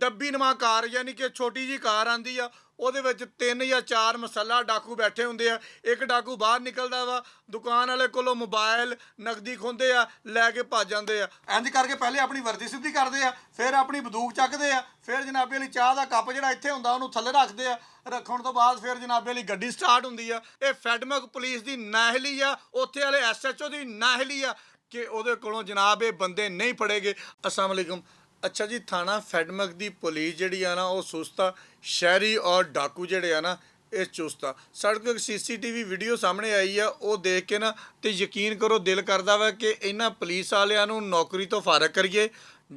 ਡੱਬੀ ਨੁਮਾ ਕਾਰ ਯਾਨੀ ਕਿ ਛੋਟੀ ਜੀ ਕਾਰ ਆਂਦੀ ਆ, ਉਹਦੇ ਵਿੱਚ 3 ਜਾਂ 4 ਮਸਲਾ ਡਾਕੂ ਬੈਠੇ ਹੁੰਦੇ ਆ। ਇੱਕ ਡਾਕੂ ਬਾਹਰ ਨਿਕਲਦਾ ਵਾ, ਦੁਕਾਨ ਵਾਲੇ ਕੋਲੋਂ ਮੋਬਾਈਲ ਨਕਦੀ ਖੋਹਦੇ ਆ, ਲੈ ਕੇ ਭੱਜ ਜਾਂਦੇ ਆ। ਇੰਝ ਕਰਕੇ ਪਹਿਲੇ ਆਪਣੀ ਵਰਦੀ ਸਿੱਧੀ ਕਰਦੇ ਆ, ਫਿਰ ਆਪਣੀ ਬੰਦੂਕ ਚੱਕਦੇ ਆ, ਫਿਰ ਜਨਾਬੇ ਲਈ ਚਾਹ ਦਾ ਕੱਪ ਜਿਹੜਾ ਇੱਥੇ ਹੁੰਦਾ ਉਹਨੂੰ ਥੱਲੇ ਰੱਖਦੇ ਆ। ਰੱਖਣ ਤੋਂ ਬਾਅਦ ਫਿਰ ਜਨਾਬੇ ਲਈ ਗੱਡੀ ਸਟਾਰਟ ਹੁੰਦੀ ਆ। ਇਹ ਫੈਡਮਕ ਪੁਲਿਸ ਦੀ ਨਾਹਲੀ ਆ, ਉੱਥੇ ਵਾਲੇ SHO ਦੀ ਨਾਹਲੀ ਆ ਕਿ ਉਹਦੇ ਕੋਲੋਂ ਜਨਾਬ ਇਹ ਬੰਦੇ ਨਹੀਂ ਫੜੇਗੇ। अस्सलाम वालेकुम। अच्छा जी, थाना फैडमक की पुलिस जी आ ना वो सुस्त आ, शहरी और डाकू जोड़े आ ना ये चुस्त आ। सड़क CCTV वीडियो सामने आई है, वो देख के ना तो यकीन करो दिल करता वा कि इन्हां पुलिस वालियां नूं नौकरी तो फारग करिए,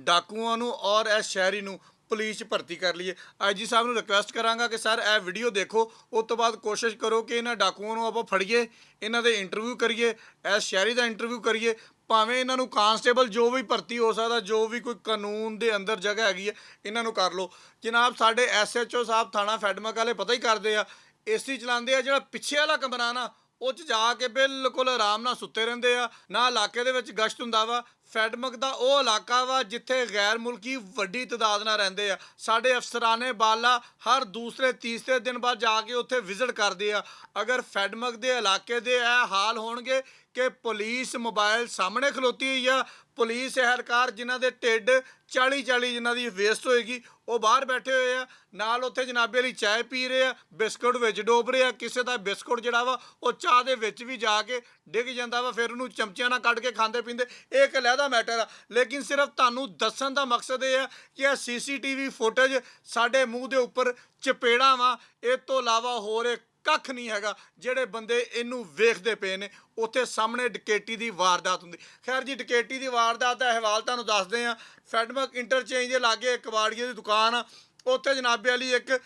डाकूआं नूं और इस शहरी नूं पुलिस भर्ती कर लीए। IG साहब नूं रिक्वेस्ट करांगा कि सर यह वीडियो देखो, उस तो बाद कोशिश करो कि इन्हां डाकूआं नूं आपां फड़ीए, इन्हां दे इंटरव्यू करिए, इस शहरी का इंटरव्यू करिए। भावें इन्हों कांस्टेबल जो भी भर्ती हो सकता, जो भी कोई कानून के अंदर जगह हैगी है इन्हों कर लो। जनाब साढ़े SHO साहब थाना फैडमक वाले पता ही करते हैं, AC चलाते हैं, जो पिछे वाला कमरा ना वो जाके बिल्कुल आराम नाल सुते रहंदे आ ना। इलाके दे विच गश्त हुंदा वा। फैडमक दा वो इलाका वा जिथे गैर मुल्की वड्डी तादाद नाल रहिंदे आ। साडे अफसराने बाला हर दूसरे तीसरे दिन बाद जाके उत्थे विजिट करदे आ। अगर फैडमक दे इलाके दे ए हाल होणगे कि पुलिस मोबाइल सामने खलोती हुई आ, पुलिस एहलकार जिन्हां दे ढिड 40-40 जिन्हां दी वेस्ट होएगी वो बाहर बैठे हुए आ, नाल उत्थे जनाबे लई चाय पी रहे आ, बिस्कुट विच डोब रहे आ। किसी दा बिस्कुट जिहड़ा वा वो चाह दे विच भी जाके डिग जांदा वा, फिर उहनूं चमचिਆਂ नाल कढ के खांदे पींदे। ਇਹ ਇੱਕ अलहदा मैटर आ, लेकिन सिर्फ ਤੁਹਾਨੂੰ ਦੱਸਣ ਦਾ ਮਕਸਦ ਇਹ ਆ ਕਿ ਇਹ CCTV ਫੁਟੇਜ ਸਾਡੇ ਮੂੰਹ ਦੇ ਉੱਪਰ ਚਪੇੜਾਂ ਵਾ। ਇਹ ਤੋਂ ਇਲਾਵਾ ਹੋਰ ਕੱਖ ਨਹੀਂ ਹੈਗਾ। ਜਿਹੜੇ ਬੰਦੇ ਇਹਨੂੰ ਵੇਖਦੇ ਪਏ ਨੇ ਉੱਥੇ ਸਾਹਮਣੇ ਡਕੈਤੀ ਦੀ ਵਾਰਦਾਤ ਹੁੰਦੀ। ਖੈਰ ਜੀ, ਡਕੈਤੀ ਦੀ ਵਾਰਦਾਤ ਦਾ ਅਹਿਵਾਲ ਤੁਹਾਨੂੰ ਦੱਸਦੇ ਆ। ਫੈਡਮਕ ਇੰਟਰਚੇਂਜ ਦੇ ਲਾਗੇ ਇੱਕ ਕਬਾੜੀਏ ਦੀ ਦੁਕਾਨ ਆ, ਉੱਥੇ ਜਨਾਬੇ ਵਾਲੀ ਇੱਕ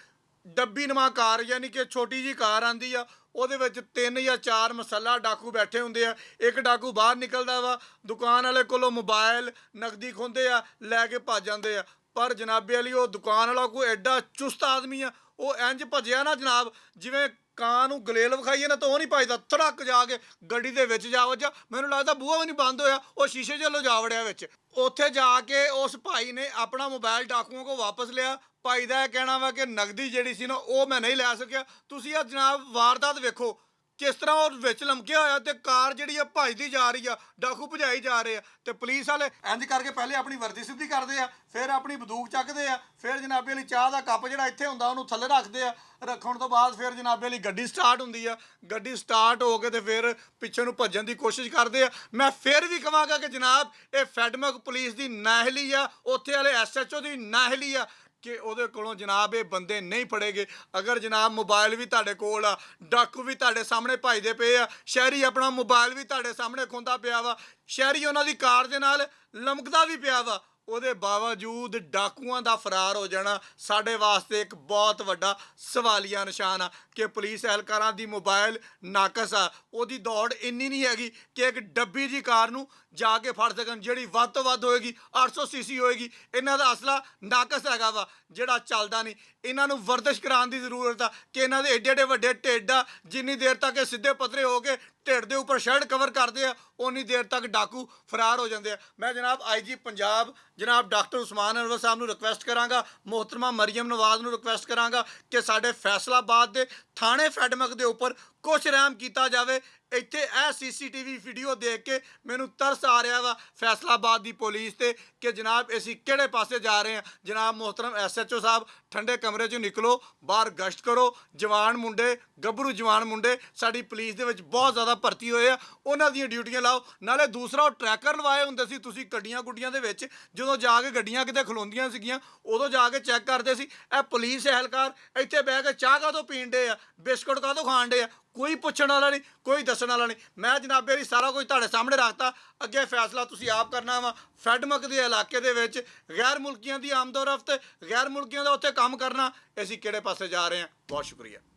ਡੱਬੀ ਨੁਮਾ ਕਾਰ ਯਾਨੀ ਕਿ ਛੋਟੀ ਜੀ ਕਾਰ ਆਂਦੀ ਆ, ਉਹਦੇ ਵਿੱਚ 3 ਜਾਂ 4 ਮਸਲਾ ਡਾਕੂ ਬੈਠੇ ਹੁੰਦੇ ਆ। ਇੱਕ ਡਾਕੂ ਬਾਹਰ ਨਿਕਲਦਾ ਵਾ, ਦੁਕਾਨ ਵਾਲੇ ਕੋਲੋਂ ਮੋਬਾਈਲ ਨਕਦੀ ਖੋਹਦੇ ਆ, ਲੈ ਕੇ ਭੱਜ ਜਾਂਦੇ ਆ। ਪਰ ਜਨਾਬੇ ਵਾਲੀ ਉਹ ਦੁਕਾਨ ਵਾਲਾ ਕੋਈ ਐਡਾ ਚੁਸਤ ਆਦਮੀ ਆ, ਉਹ ਇੰਜ ਭੱਜਿਆ ਨਾ ਜਨਾਬ ਜਿਵੇਂ ਕਾਂ ਨੂੰ ਗਲੇਲ ਵਿਖਾਈਏ ਨਾ ਤਾਂ ਉਹ ਨਹੀਂ ਭੱਜਦਾ, ਧੜਕ ਜਾ ਕੇ ਗੱਡੀ ਦੇ ਵਿੱਚ ਜਾ ਵੱਜਾ। ਮੈਨੂੰ ਲੱਗਦਾ ਬੂਹਾ ਵੀ ਨਹੀਂ ਬੰਦ ਹੋਇਆ, ਉਹ ਸ਼ੀਸ਼ੇ 'ਚ ਜਾ ਵੜਿਆ ਵਿੱਚ। ਉੱਥੇ ਜਾ ਕੇ ਉਸ ਭਾਈ ਨੇ ਆਪਣਾ ਮੋਬਾਈਲ ਡਾਕੂਆਂ ਕੋਲ ਵਾਪਸ ਲਿਆ। ਭਾਈ ਦਾ ਇਹ ਕਹਿਣਾ ਵਾ ਕਿ ਨਗਦੀ ਜਿਹੜੀ ਸੀ ਨਾ ਉਹ ਮੈਂ ਨਹੀਂ ਲੈ ਸਕਿਆ। ਤੁਸੀਂ ਆ ਜਨਾਬ ਵਾਰਦਾਤ ਵੇਖੋ ਕਿਸ ਤਰ੍ਹਾਂ ਉਹ ਵਿੱਚ ਲਮਕਿਆ ਹੋਇਆ ਤੇ ਕਾਰ ਜਿਹੜੀ ਆ ਭੱਜਦੀ ਜਾ ਰਹੀ ਆ, ਡਾਕੂ ਭਜਾਈ ਜਾ ਰਹੇ ਆ ਤੇ ਪੁਲਿਸ ਵਾਲੇ ਇੰਝ ਕਰਕੇ ਪਹਿਲੇ ਆਪਣੀ ਵਰਦੀ ਸਿੱਧੀ ਕਰਦੇ ਆ, ਫਿਰ ਆਪਣੀ ਬੰਦੂਕ ਚੱਕਦੇ ਆ, ਫਿਰ ਜਨਾਬੇ ਲਈ ਚਾਹ ਦਾ ਕੱਪ ਜਿਹੜਾ ਇੱਥੇ ਹੁੰਦਾ ਉਹਨੂੰ ਥੱਲੇ ਰੱਖਦੇ ਆ। ਰੱਖਣ ਤੋਂ ਬਾਅਦ ਫਿਰ ਜਨਾਬੇ ਲਈ ਗੱਡੀ ਸਟਾਰਟ ਹੁੰਦੀ ਆ। ਗੱਡੀ ਸਟਾਰਟ ਹੋ ਕੇ ਤੇ ਫਿਰ ਪਿੱਛੇ ਨੂੰ ਭੱਜਣ ਦੀ ਕੋਸ਼ਿਸ਼ ਕਰਦੇ ਆ। ਮੈਂ ਫਿਰ ਵੀ ਕਹਾਂਗਾ ਕਿ ਜਨਾਬ ਇਹ ਫੈਡਮਕ ਪੁਲਿਸ ਦੀ ਨਾਹਲੀ ਆ, ਉੱਥੇ ਵਾਲੇ SHO ਦੀ ਨਾਹਲੀ ਆ ਕਿ ਉਹਦੇ ਕੋਲੋਂ ਜਨਾਬ ਇਹ ਬੰਦੇ ਨਹੀਂ ਫੜੇਗੇ। ਅਗਰ ਜਨਾਬ ਮੋਬਾਈਲ ਵੀ ਤੁਹਾਡੇ ਕੋਲ ਆ, ਡਾਕੂ ਵੀ ਤੁਹਾਡੇ ਸਾਹਮਣੇ ਭੱਜਦੇ ਪਏ ਆ, ਸ਼ਹਿਰੀ ਆਪਣਾ ਮੋਬਾਈਲ ਵੀ ਤੁਹਾਡੇ ਸਾਹਮਣੇ ਖੋਂਦਾ ਪਿਆ ਵਾ, ਸ਼ਹਿਰੀ ਉਹਨਾਂ ਦੀ ਕਾਰ ਦੇ ਨਾਲ ਲਮਕਦਾ ਵੀ ਪਿਆ ਵਾ, ਉਹਦੇ ਬਾਵਜੂਦ ਡਾਕੂਆਂ ਦਾ ਫਰਾਰ ਹੋ ਜਾਣਾ ਸਾਡੇ ਵਾਸਤੇ ਇੱਕ ਬਹੁਤ ਵੱਡਾ ਸਵਾਲੀਆ ਨਿਸ਼ਾਨ ਆ ਕਿ ਪੁਲਿਸ ਅਹਿਲਕਾਰਾਂ ਦੀ ਮੋਬਾਈਲ ਨਾਕਸ ਆ। ਉਹਦੀ ਦੌੜ ਇੰਨੀ ਨਹੀਂ ਹੈਗੀ ਕਿ ਇੱਕ ਡੱਬੀ ਜੀ ਕਾਰ ਨੂੰ ਜਾ ਕੇ ਫੜ ਸਕਣ, ਜਿਹੜੀ ਵੱਧ ਤੋਂ ਵੱਧ ਹੋਏਗੀ 800 cc ਹੋਏਗੀ। ਇਹਨਾਂ ਦਾ ਅਸਲਾ ਨਾਕਸ ਹੈਗਾ ਵਾ ਜਿਹੜਾ ਚੱਲਦਾ ਨਹੀਂ। ਇਹਨਾਂ ਨੂੰ ਵਰਦਿਸ਼ ਕਰਾਉਣ ਦੀ ਜ਼ਰੂਰਤ ਆ ਕਿ ਇਹਨਾਂ ਦੇ ਏਡੇ ਏਡੇ ਵੱਡੇ ਢਿੱਡ ਆ, ਜਿੰਨੀ ਦੇਰ ਤੱਕ ਇਹ ਸਿੱਧੇ ਪੱਧਰੇ ਹੋ ਕੇ ਢਿੱਡ ਦੇ ਉੱਪਰ ਸ਼ਰਟ ਕਵਰ ਕਰਦੇ ਆ ਉਨੀ ਦੇਰ ਤੱਕ ਡਾਕੂ ਫਰਾਰ ਹੋ ਜਾਂਦੇ ਆ। ਮੈਂ ਜਨਾਬ IG ਪੰਜਾਬ ਜਨਾਬ ਡਾਕਟਰ ਉਸਮਾਨ ਅਨਵਰ ਸਾਹਿਬ ਨੂੰ ਰਿਕੁਐਸਟ ਕਰਾਂਗਾ, ਮੁਹਤਰਮਾ ਮਰੀਮ ਨਵਾਜ਼ ਨੂੰ ਰਿਕੁਐਸਟ ਕਰਾਂਗਾ ਕਿ ਸਾਡੇ ਫੈਸਲਾਬਾਦ ਦੇ ਥਾਣੇ ਫੈਡਮਕ ਦੇ ਉੱਪਰ ਕੁਛ ਰਹਿਮ ਕੀਤਾ ਜਾਵੇ। ਇੱਥੇ ਇਹ CCTV ਵੀਡੀਓ ਦੇਖ ਕੇ ਮੈਨੂੰ ਤਰਸ ਆ ਰਿਹਾ ਵਾ ਫੈਸਲਾਬਾਦ ਦੀ ਪੁਲਿਸ ਤੇ ਕਿ ਜਨਾਬ ਅਸੀਂ ਕਿਹੜੇ ਪਾਸੇ ਜਾ ਰਹੇ ਹਾਂ। ਜਨਾਬ ਮੁਹਤਰਮ SHO ਸਾਹਿਬ ਠੰਡੇ ਕਮਰੇ 'ਚੋਂ ਨਿਕਲੋ, ਬਾਹਰ ਗਸ਼ਤ ਕਰੋ। ਜਵਾਨ ਮੁੰਡੇ, ਗੱਭਰੂ ਜਵਾਨ ਮੁੰਡੇ ਸਾਡੀ ਪੁਲਿਸ ਦੇ ਵਿੱਚ ਬਹੁਤ ਜ਼ਿਆਦਾ ਭਰਤੀ ਹੋਏ ਆ, ਉਹਨਾਂ ਦੀਆਂ ਡਿਊਟੀਆਂ ਲਾਓ। ਨਾਲੇ ਦੂਸਰਾ ਉਹ ਟਰੈਕਰ ਲਵਾਏ ਹੁੰਦੇ ਸੀ ਤੁਸੀਂ ਗੱਡੀਆਂ ਗੁੱਡੀਆਂ ਦੇ ਵਿੱਚ, ਜਦੋਂ ਜਾ ਕੇ ਗੱਡੀਆਂ ਕਿਤੇ ਖਲੋਂਦੀਆਂ ਸੀਗੀਆਂ ਉਦੋਂ ਜਾ ਕੇ ਚੈੱਕ ਕਰਦੇ ਸੀ। ਇਹ ਪੁਲਿਸ ਅਹਿਲਕਾਰ ਇੱਥੇ ਬਹਿ ਕੇ ਚਾਹ ਕਾਹਤੋਂ ਪੀਣ ਡੇ ਆ, ਬਿਸਕੁਟ ਕਾਹਤੋਂ ਖਾਣ ਡੇ ਆ, ਕੋਈ ਪੁੱਛਣ ਵਾਲਾ ਨਹੀਂ, ਕੋਈ ਦੱਸਣ ਵਾਲਾ ਨਹੀਂ। ਮੈਂ ਜਨਾਬੇ ਲਈ ਸਾਰਾ ਕੁਝ ਤੁਹਾਡੇ ਸਾਹਮਣੇ ਰੱਖਤਾ, ਅੱਗੇ ਫੈਸਲਾ ਤੁਸੀਂ ਆਪ ਕਰਨਾ ਵਾ। ਫੈਡਮਕ ਦੇ ਇਲਾਕੇ ਦੇ ਵਿੱਚ ਗੈਰ ਮੁਲਕੀਆਂ ਦੀ ਆਮਦ-ਓ-ਰਫਤ, ਗੈਰ ਮੁਲਕੀਆਂ ਦਾ ਉੱਥੇ ਕੰਮ ਕਰਨਾ, ਅਸੀਂ ਕਿਹੜੇ ਪਾਸੇ ਜਾ ਰਹੇ ਹਾਂ। ਬਹੁਤ ਸ਼ੁਕਰੀਆ।